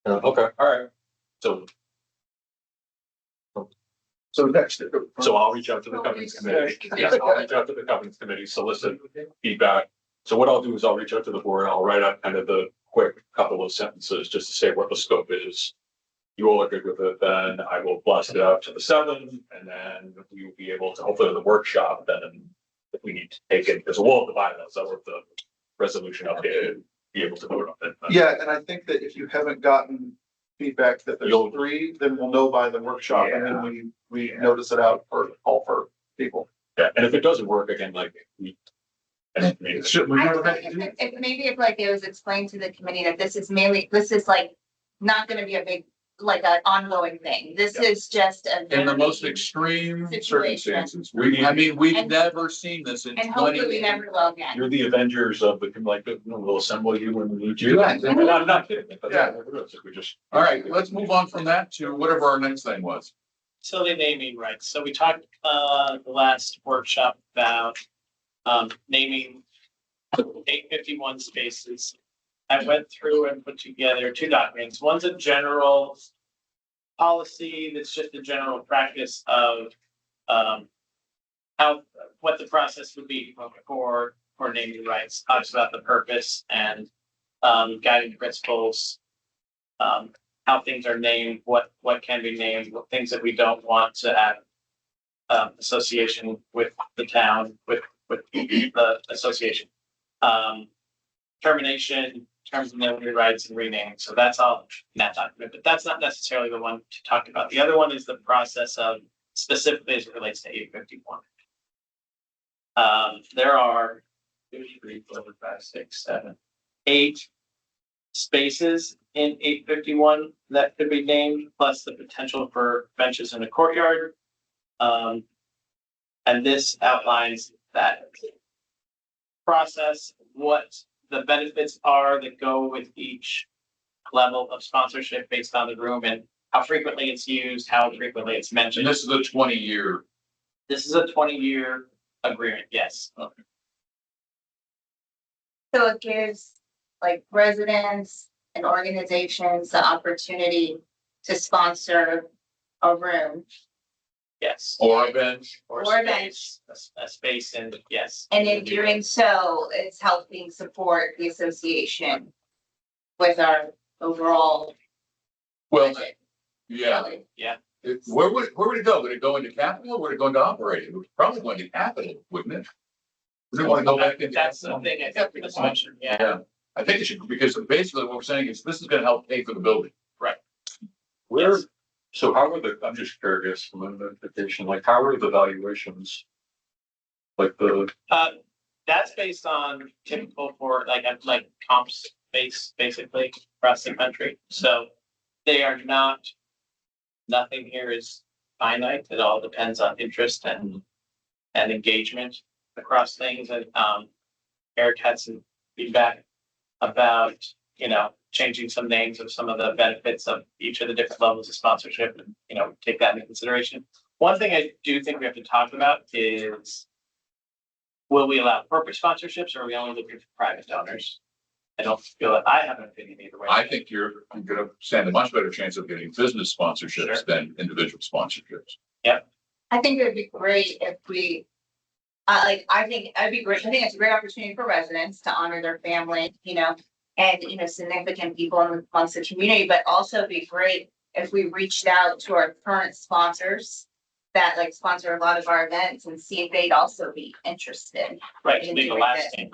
Okay, all right. So So next. So I'll reach out to the governance committee. Yes, I'll reach out to the governance committee, solicit feedback. So what I'll do is I'll reach out to the board. I'll write up kind of the quick couple of sentences just to say what the scope is. You all are good with it, then I will blast it out to the 7, and then we will be able to, hopefully the workshop, then if we need to take it, because we'll have the bylaws, that with the resolution updated, be able to vote on it. Yeah, and I think that if you haven't gotten feedback that there's You'll- 3, then we'll know by the workshop and then we notice it out for all for people. Yeah, and if it doesn't work, again, like we. And I mean, Should we I go back think to? if maybe if like it was explained to the committee that this is like not gonna be a big, like an ongoing thing. This is just a. In the very- most extreme Situation. circumstances, we've And- never seen this in And 20 hopefully we never will again. You're the Avengers of the, like, we'll assemble you when we need you. Yeah. I'm not kidding. But Yeah. We just. All right, let's move on from that to whatever our next thing was. Facility naming rights. So we talked, the last workshop about, naming 851 spaces. I went through and put together 2 documents. One's a general policy that's just a general practice of, what the process would be for naming rights. Talks about the purpose and, guiding principles. How things are named, what can be named, what things that we don't want to have. Association with the town, with the association. Termination, terms of naming rights and renaming, so that's all in that document, but that's not necessarily the one to talk about. The other one is the process of specifically as it relates to 851. There are 2, 3, 4, 5, 6, 7, 8 spaces in 851 that could be named, plus the potential for benches in a courtyard. And this outlines that process, what the benefits are that go with each level of sponsorship based on the room and how frequently it's used, how frequently it's And mentioned. this is a 20-year. This is a 20-year agreement, yes. So it gives like residents and organizations the opportunity to sponsor a room. Yes. Or a bench. Or Or space, a space and yes. And in doing so, it's helping support the association with our overall Well, budget. yeah. really. Where would it go? Would it go into capital or would it go into operating? It would probably go into capital, wouldn't it? We don't want to go back into. That's the thing, I think, for this motion, yeah. Yeah, I think it should, because basically what we're saying is this is gonna help pay for the building. Where, so how are the, I'm just curious from an interpretation, like how are the valuations? Like the, That's based on typical for like comps basically across the country. So they are not, nothing here is finite. It all depends on interest and engagement across things. And Eric had some feedback about, changing some names of some of the benefits of each of the different levels of sponsorship and, take that into consideration. One thing I do think we have to talk about is, will we allow corporate sponsorships or are we only looking for private donors? I don't feel that I have an opinion either way. I think you're gonna stand a much better chance of getting business sponsorships Sure. than individual sponsorships. I think it would be great if we, I think it'd be great. I think it's a great opportunity for residents to honor their family, and, significant people amongst the community, but also it'd be great if we reached out to our current sponsors that sponsor a lot of our events and see if they'd also be interested. Right, to leave a lasting.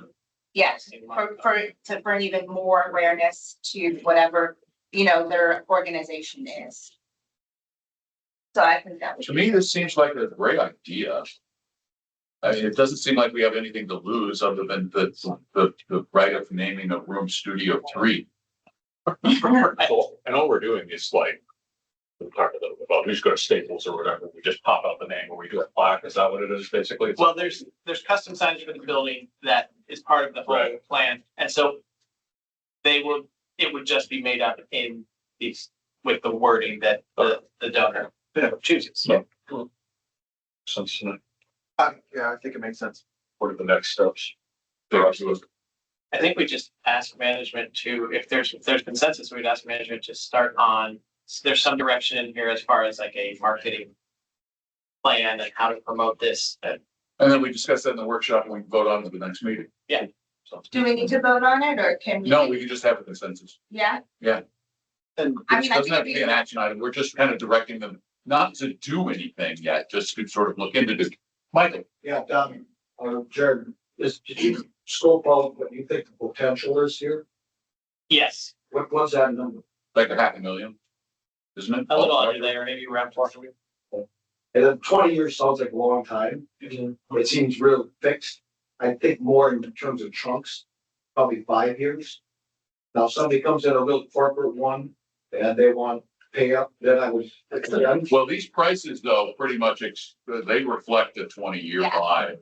Yes, to bring even more awareness to whatever, their organization is. So I think that would. To me, this seems like a great idea. I mean, it doesn't seem like we have anything to lose other than the right of naming a room Studio 3. so, and all we're doing is like, we talked about who's going to Staples or whatever, we just pop out the name or we do a plaque, is that what it is basically? Well, there's custom signage for the building that is part of the whole Right. plan, and so it would just be made up in these, with the wording that the donor chooses. Sense to me. Yeah, I think it makes sense. What are the next steps? I think we just ask management to, if there's consensus, we'd ask management to start on, there's some direction in here as far as like a marketing plan and how to promote this. And then we discuss that in the workshop and we vote on it at the next meeting. Yeah. Do we need to vote on it or can we? No, we can just have a consensus. Yeah, And I It mean, I doesn't think have to it'd be be, an action item. We're just kind of directing them not to do anything yet, just to sort of look into it. Michael, Yeah, Jared, did you scope out what you think the potential is here? Yes, What's that number? like a $500,000, isn't it? a little under there, maybe around 4. And then 20 years sounds like a long time. It seems real fixed. I think more in terms of chunks, probably 5 years. Now, if somebody comes in a real corporate one and they want to pay up, then I would. Well, these prices though, pretty much, they reflect a 20-year Yeah. buy.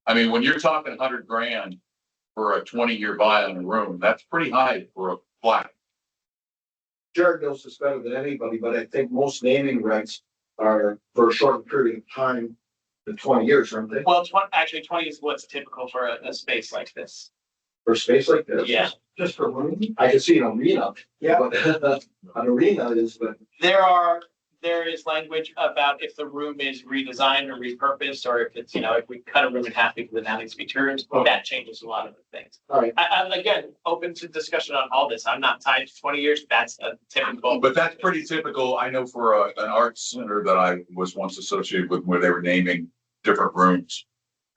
I mean, when you're talking $100,000 for a 20-year buy on a room, that's pretty high for a flat. Jared knows this better than anybody, but I think most naming rights are for a short period of time, than 20 years, aren't they? Well, actually 20 is what's typical for a space like this. For space like this? Yeah. Just for room? I can see an arena. Yeah. But an arena is, but There is language about if the room is redesigned or repurposed, or if it's, if we cut a room in half because it now needs to be turned, that changes a lot of the things. all right. I'm again, open to discussion on all this. I'm not tied to 20 years. That's a typical. But that's pretty typical. I know for an arts center that I was once associated with, where they were naming different rooms.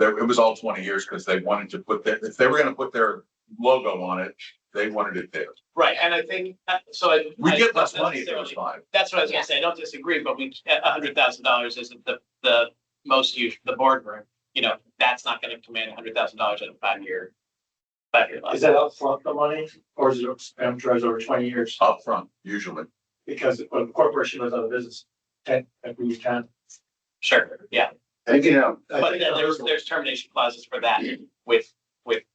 It was all 20 years because they wanted to put if they were gonna put their logo on it, they wanted it there. Right, and I think, We I get less don't money if it was necessarily- 5. That's what I was gonna say. I don't disagree, but $100,000 isn't the most used, the boardroom. That's not gonna command $100,000 in a 5-year Is that upfront the money or is it amortized over 20 years? Upfront, usually. Because when the corporation goes out of business, 10, every 10. Sure, yeah. And you know, But then there's termination clauses for that with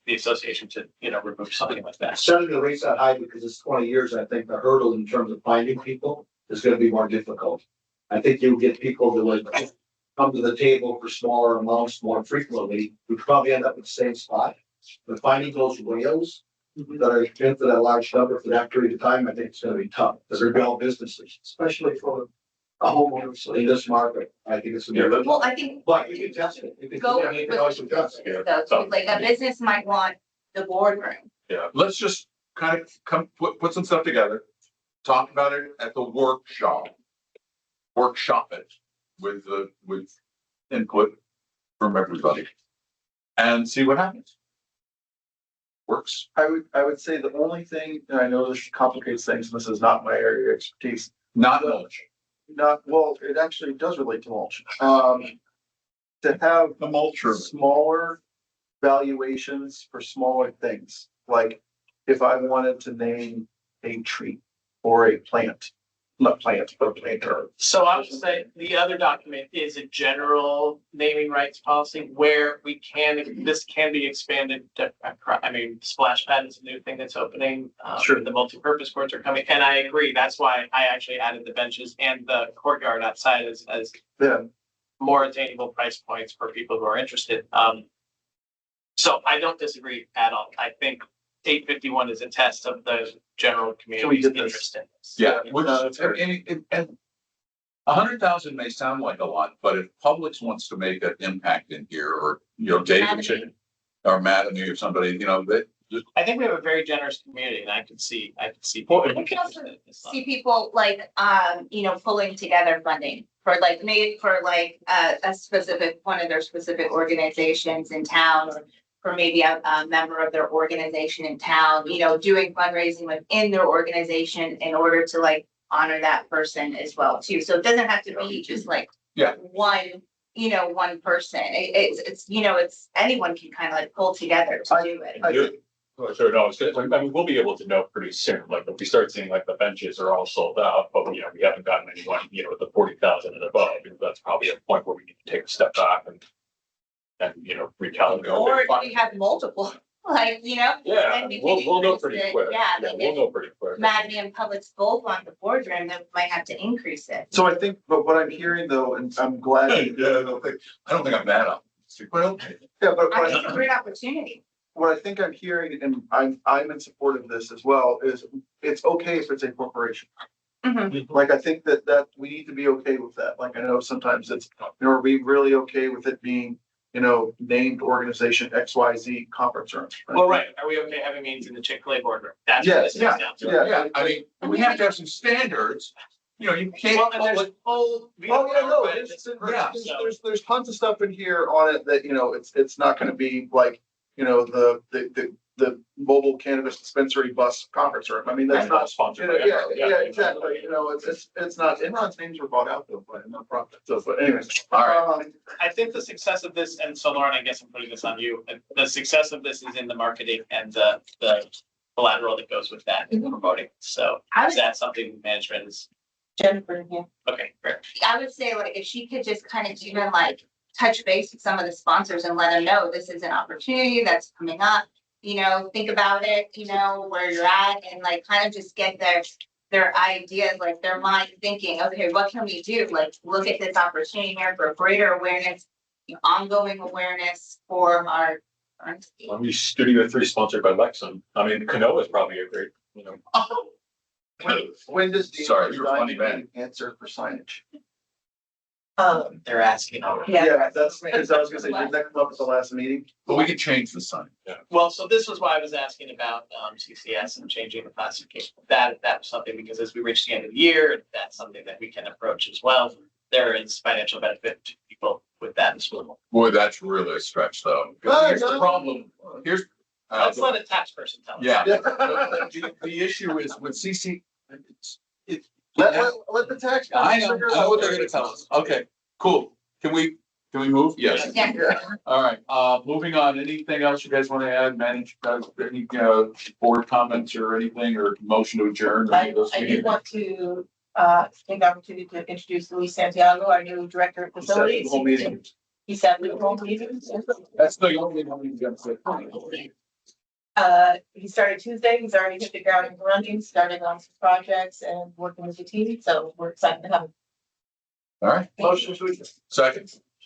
the association to, remove something like that. Setting the rates that high because it's 20 years, I think the hurdle in terms of finding people is gonna be more difficult. I think you'll get people that would come to the table for smaller amounts more frequently. We probably end up at the same spot. But finding those whales that are into that large number for that period of time, I think it's gonna be tough. Because they're all businesses, especially for a homeowner in this market. I think it's. gonna be- well, I think But you can test it. If it's- Go yeah, you can always adjust. so, like a business might want the boardroom. Let's just kind of put some stuff together, talk about it at the workshop it with input from everybody and see what happens. Works. I would say the only thing, and I know this complicates things, and this is not my area of expertise. Not much. Well, it actually does relate to mulch. To have The mulch room. smaller valuations for smaller things, like if I wanted to name a tree or a plant, not plant, but a planter. So I would say the other document is a general naming rights policy where this can be expanded to, splash pad is a new thing that's opening. Sure. The multi-purpose courts are coming, and I agree. That's why I actually added the benches and the courtyard outside as Yeah, more attainable price points for people who are interested. So I don't disagree at all. I think 851 is a test of the general community's get this? interest in this. Yeah, that's fair. and 100,000 may sound like a lot, but if Publix wants to make an impact in here, or David Chicken or Madame or somebody, that just I think we have a very generous community, and I could see. Well, people we can also interested in this. See people like, pulling together funding for like, maybe for like a specific, one of their specific organizations in town, or for maybe a member of their organization in town, doing fundraising within their organization in order to like honor that person as well too. So it doesn't have to be just like one person. It's anyone can kind of like pull together to do it. Sure, no, it's good. We'll be able to know pretty soon, like if we start seeing like the benches are all sold out, but we haven't gotten anyone, with the 40,000 and above, that's probably a point where we need to take a step back and recalibrate. Or if we have multiple, Yeah, and we can we'll know increase pretty it. quick. Yeah, We'll know pretty quick. Madden and Publix both want the boardroom, then we might have to increase it. so I think, but what I'm hearing though, and I'm glad. I don't think I'm that up. optimistic, but okay. Yeah, but I think it's a great opportunity. what I think I'm hearing, and I'm in support of this as well, is it's okay if it's a corporation. Mhm. Like, I think that we need to be okay with that. Like, I know sometimes it's, are we really okay with it being, named organization XYZ conference room? Well, right, are we okay having meetings in the Chick-fil-A boardroom? That's what Yes, this comes down to. Yeah, I mean, we have to have some standards. You Well, can't. and there's full. Oh, yeah, no, Yeah. there's tons of stuff in here on it that, it's not gonna be like, the mobile cannabis dispensary bus conference room. I mean, that's not. Sponsored. Yeah, exactly. It's not, Enron's names were bought out though by a nonprofit. So, but anyways. All right. I think the success of this, and so Lauren, I guess I'm putting this on you, the success of this is in the marketing and the collateral that goes with that in promoting. So is that something management is, Jennifer, yeah. okay, great. I would say like if she could just kind of even like touch base with some of the sponsors and let them know this is an opportunity that's coming up. Think about it, where you're at and like kind of just get their ideas, like their mind thinking, okay, what can we do? Like, look at this opportunity here for greater awareness, ongoing awareness for our. Let me Studio 3 sponsored by Lexon. I mean, Canoa is probably a great, When does Sorry, you're a funny man. answer for signage? They're asking. Yeah, that's because I was gonna say, did that come up at the last meeting? But we can change the sign. Well, so this was why I was asking about CCS and changing the classification. That was something, because as we reach the end of the year, that's something that we can approach as well. There is financial benefit to people with that as well. Boy, that's really a stretch though. 'Cause here's the problem. Here's. Let's let a tax person tell us. Yeah. The issue is with CC. Let the tax. I know what they're gonna tell us. Okay, cool. Can we move? Yes. Yeah. All right, moving on. Anything else you guys want to add? Any, board comments or anything, or motion to adjourn? or any of those I did things? want to, take the opportunity to introduce Luis Santiago, our new director of facilities. Whole meeting. He sat through the whole meeting. That's the only one you're gonna say. He started Tuesday. He's already hit the ground running, starting on some projects and working with the team. So we're excited to have him. All right, Motion to adjourn. second.